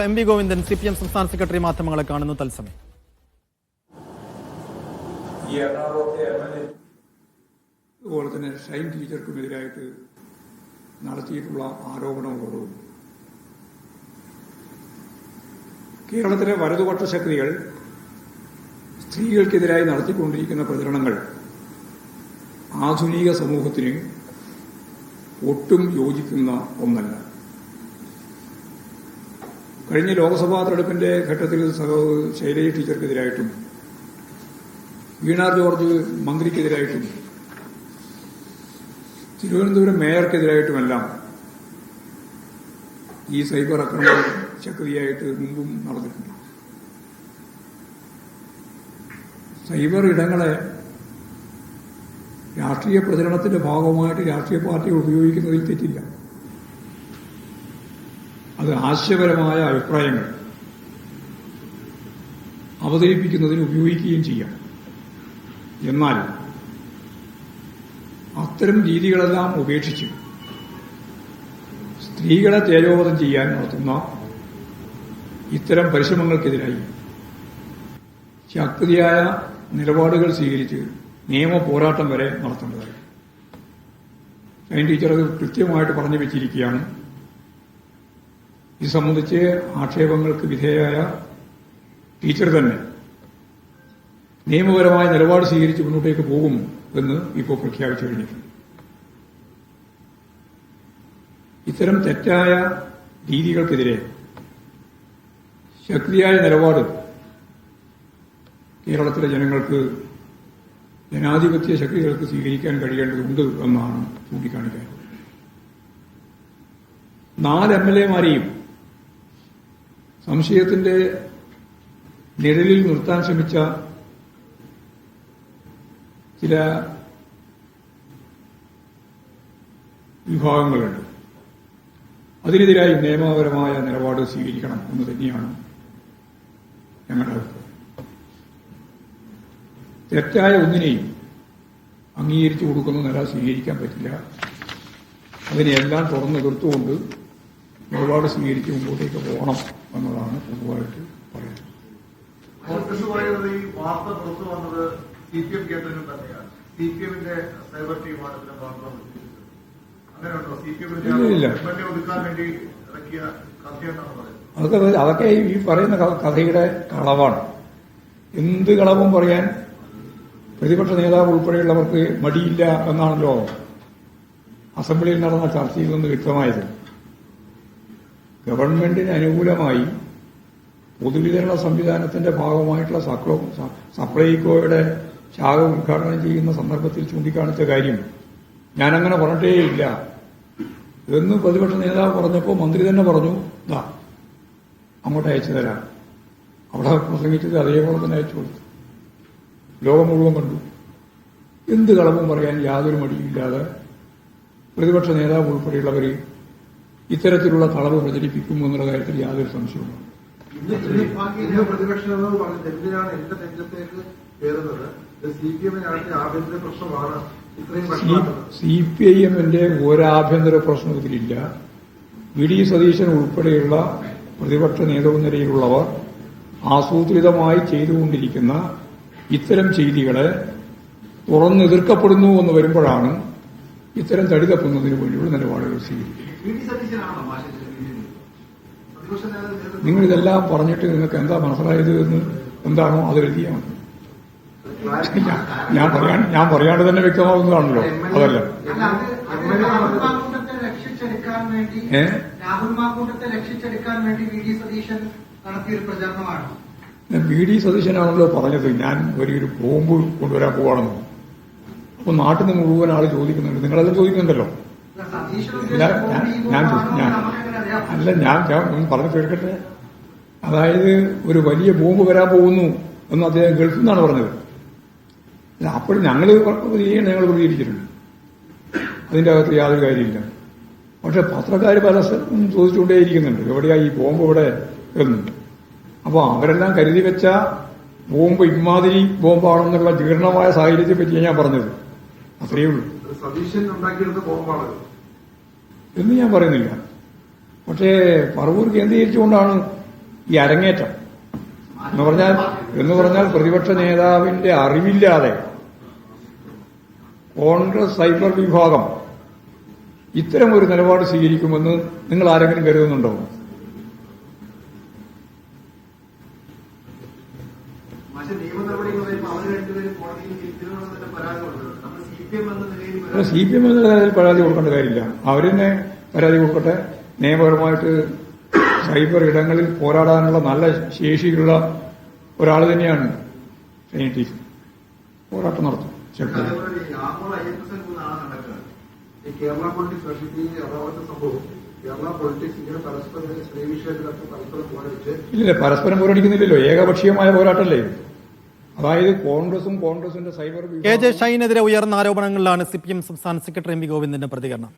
MV. Govindan CPM സംസ്ഥാന secretary മാധ്യമങ്ങളെ കാണുന്നു തത്സമയം. അതുപോലെ തന്നെ ഷൈൻ ടീച്ചർക്കുമെതിരായിട്ട് നടത്തിയിട്ടുള്ള ആരോപണങ്ങളോടും കേരളത്തിലെ വലതുപക്ഷ ശക്തികൾ സ്ത്രീകൾക്കെതിരായി നടത്തിക്കൊണ്ടിരിക്കുന്ന പ്രചരണങ്ങൾ ആധുനിക സമൂഹത്തിന് ഒട്ടും യോജിക്കുന്ന ഒന്നല്ല. കഴിഞ്ഞ ലോക്സഭാ തെരഞ്ഞെടുപ്പിന്റെ ഘട്ടത്തിൽ ശൈലജ ടീച്ചർക്കെതിരായിട്ടും വീണ ജോർജ് മന്ത്രിക്കെതിരായിട്ടും തിരുവനന്തപുരം മേയർക്കെതിരായിട്ടുമെല്ലാം ഈ സൈബർ ആക്രമണം ശക്തിയായിട്ട് മുമ്പും നടന്നിട്ടുണ്ട്. സൈബർ ഇടങ്ങളെ രാഷ്ട്രീയ പ്രചരണത്തിന്റെ ഭാഗമായിട്ട് രാഷ്ട്രീയ പാർട്ടികൾ ഉപയോഗിക്കുന്നതിൽ തെറ്റില്ല. അത് ആശയപരമായ അഭിപ്രായങ്ങൾ അവതരിപ്പിക്കുന്നതിന് ഉപയോഗിക്കുകയും ചെയ്യാം. എന്നാൽ അത്തരം രീതികളെല്ലാം ഉപേക്ഷിച്ച് സ്ത്രീകളെ തേജോവധം ചെയ്യാൻ നടത്തുന്ന ഇത്തരം പരിശ്രമങ്ങൾക്കെതിരായി ശക്തിയായ നിലപാടുകൾ സ്വീകരിച്ച് നിയമ പോരാട്ടം വരെ നടത്തേണ്ടതായി ഷൈൻ ടീച്ചർ അത് കൃത്യമായിട്ട് പറഞ്ഞു വെച്ചിരിക്കുകയാണ്. ഇത് സംബന്ധിച്ച് ആക്ഷേപങ്ങൾക്ക് വിധേയയായ ടീച്ചർ തന്നെ നിയമപരമായ നിലപാട് സ്വീകരിച്ച് മുന്നോട്ടേക്ക് പോകും എന്ന് ഇപ്പോൾ പ്രഖ്യാപിച്ചു കഴിഞ്ഞിട്ടുണ്ട്. ഇത്തരം തെറ്റായ രീതികൾക്കെതിരെ ശക്തിയായ നിലപാട് കേരളത്തിലെ ജനങ്ങൾക്ക്, ജനാധിപത്യ ശക്തികൾക്ക് സ്വീകരിക്കാൻ കഴിയേണ്ടതുണ്ട് എന്നാണ് ചൂണ്ടിക്കാണിക്കുന്നത്. 4 MLA-മാരെയും സംശയത്തിന്റെ നിഴലിൽ നിർത്താൻ ശ്രമിച്ച ചില വിഭാഗങ്ങളുണ്ട്. അതിനെതിരായി നിയമപരമായ നിലപാട് സ്വീകരിക്കണം എന്ന് തന്നെയാണ് ഞങ്ങളുടെ അഭിപ്രായം. തെറ്റായ ഒന്നിനെയും അംഗീകരിച്ചു കൊടുക്കുന്ന നില സ്വീകരിക്കാൻ പറ്റില്ല. അതിനെല്ലാം തുറന്ന് എതിർത്തുകൊണ്ട് നിലപാട് സ്വീകരിച്ച് മുമ്പോട്ടേക്ക് പോകണം എന്നതാണ് പൊതുവായിട്ട് പറയുന്നത്. ഈ വാർത്ത പുറത്തു വന്നത് CPM കേന്ദ്രങ്ങൾ തന്നെയാണ്. CPM-ന്റെ സൈബർ ടീമാണ് ഇതിനെ അങ്ങനെയുണ്ടോ? CPM-ന്റെ ഒതുക്കാൻ വേണ്ടി ഇറക്കിയ കഥയെന്നാണ് പറയുന്നത്. അതൊക്കെ ഈ പറയുന്ന കഥയുടെ കളവാണ്. എന്ത് കളവും പറയാൻ പ്രതിപക്ഷ നേതാവ് ഉൾപ്പെടെയുള്ളവർക്ക് മടിയില്ല എന്നാണല്ലോ അസംബ്ലിയിൽ നടന്ന ചർച്ചയിൽ നിന്ന് വ്യക്തമായത്. ഗവൺമെന്റിന് അനുകൂലമായി പൊതുവിതരണ സംവിധാനത്തിന്റെ ഭാഗമായിട്ടുള്ള സപ്ലൈകോയുടെ ശാഖ ഉദ്ഘാടനം ചെയ്യുന്ന സന്ദർഭത്തിൽ ചൂണ്ടിക്കാണിച്ച കാര്യം ഞാനങ്ങനെ പറഞ്ഞിട്ടേയില്ല എന്ന് പ്രതിപക്ഷ നേതാവ് പറഞ്ഞപ്പോൾ മന്ത്രി തന്നെ പറഞ്ഞു, ദാ അങ്ങോട്ട് അയച്ചു തരാം. അവിടെ പ്രസംഗിച്ചത് അതേപോലെ തന്നെ അയച്ചു കൊടുത്തു. ലോകം മുഴുവൻ കണ്ടു. എന്ത് കളവും പറയാൻ യാതൊരു മടിയില്ലാതെ പ്രതിപക്ഷ നേതാവ് ഉൾപ്പെടെയുള്ളവർ ഇത്തരത്തിലുള്ള കളവ് പ്രചരിപ്പിക്കും എന്നുള്ള കാര്യത്തിൽ യാതൊരു സംശയവുമില്ല. പ്രതിപക്ഷ നേതാവ് പറഞ്ഞത് എന്തിനാണ് എന്റെ രംഗത്തേക്ക് കയറുന്നത്? CPM-ന്റെ ആഭ്യന്തര പ്രശ്നമാണ്. CPIM-ന്റെ ഒരാഭ്യന്തര പ്രശ്നം ഇതിലില്ല. VD സതീശൻ ഉൾപ്പെടെയുള്ള പ്രതിപക്ഷ നേതൃനിരയിലുള്ളവർ ആസൂത്രിതമായി ചെയ്തുകൊണ്ടിരിക്കുന്ന ഇത്തരം ചെയ്തികളെ തുറന്നെതിർക്കപ്പെടുന്നു എന്ന് വരുമ്പോഴാണ് ഇത്തരം തടി തപ്പുന്നതിന് വേണ്ടിയുള്ള നിലപാടുകൾ സ്വീകരിക്കുന്നത്. നിങ്ങളിതെല്ലാം പറഞ്ഞിട്ട് നിങ്ങൾക്ക് എന്താ മനസ്സിലായത് എന്ന് എന്താണോ അത് എഴുതിയാൽ മതി. ഞാൻ പറയാണ്ട് തന്നെ വ്യക്തമാകുന്നതാണല്ലോ. അതല്ല VD സതീശനാണല്ലോ പറഞ്ഞത് ഞാൻ ഒരു ബോംബ് കൊണ്ടുവരാൻ പോവാണെന്ന്. അപ്പൊ നാട്ടിൽ നിന്ന് മുഴുവൻ ആള് ചോദിക്കുന്നുണ്ട്. നിങ്ങളെല്ലാം ചോദിക്കുന്നുണ്ടല്ലോ. ഞാൻ പറഞ്ഞു കേൾക്കട്ടെ. അതായത് ഒരു വലിയ ബോംബ് വരാൻ പോകുന്നു എന്ന് അദ്ദേഹം ഗൾഫിൽ നിന്നാണ് പറഞ്ഞത്. അപ്പോഴും ഞങ്ങൾ പ്രതികരിച്ചിട്ടുണ്ട്. അതിന്റെ അകത്ത് യാതൊരു കാര്യമില്ല. പക്ഷെ പത്രക്കാർ പല ചോദിച്ചുകൊണ്ടേയിരിക്കുന്നുണ്ട്, എവിടെയാ ഈ ബോംബ് ഇവിടെ എന്ന്. അപ്പോൾ അവരെല്ലാം കരുതി വെച്ച ബോംബ് ഇമാതിരി ബോംബാണെന്നുള്ള ജീർണമായ സാഹചര്യത്തെ പറ്റിയാണ് ഞാൻ പറഞ്ഞത്. അത്രയേ ഉള്ളൂ. എന്ന് ഞാൻ പറയുന്നില്ല. പക്ഷേ പറവൂർ കേന്ദ്രീകരിച്ചുകൊണ്ടാണ് ഈ അരങ്ങേറ്റം എന്ന് പറഞ്ഞാൽ പ്രതിപക്ഷ നേതാവിന്റെ അറിവില്ലാതെ കോൺഗ്രസ് സൈബർ വിഭാഗം ഇത്തരം ഒരു നിലപാട് സ്വീകരിക്കുമെന്ന് നിങ്ങൾ ആരെങ്കിലും കരുതുന്നുണ്ടോ? നിയമ നടപടികൾ വരുമ്പോൾ അവർ രണ്ടുപേരും കോടതിയിൽ തിരിച്ചറിയണമെന്നതിന്റെ പരാതികളുണ്ട്. നമ്മൾ CPM എന്ന നിലയിൽ CPM എന്ന നിലയിൽ പരാതി കൊടുക്കേണ്ട കാര്യമില്ല. അവരെന്നെ പരാതി കൊടുക്കട്ടെ. നിയമപരമായിട്ട് സൈബർ ഇടങ്ങളിൽ പോരാടാനുള്ള നല്ല ശേഷിയുള്ള ഒരാൾ തന്നെയാണ് ഷൈനി. പോരാട്ടം നടത്തും. അതേപോലെ ഈ ആഗോള IFSL നാളെ നടക്കുന്നത്. ഈ കേരള പൊളിറ്റിക്സ് ഈ എറണാകുളത്തെ സംഭവം കേരള പൊളിറ്റിക്സ് ഇങ്ങനെ പരസ്പരം സ്ത്രീ വിഷയത്തിലൊക്കെ പരസ്പരം പോരടിച്ച് ഇല്ല, പരസ്പരം പോരടിക്കുന്നില്ലല്ലോ. ഏകപക്ഷീയമായ പോരാട്ടല്ലേ. അതായത് കോൺഗ്രസിന്റെ സൈബർ KJ ഷൈനെതിരെ ഉയർന്ന ആരോപണങ്ങളിലാണ് CPM സംസ്ഥാന സെക്രട്ടറി MV ഗോവിന്ദന്റെ പ്രതികരണം.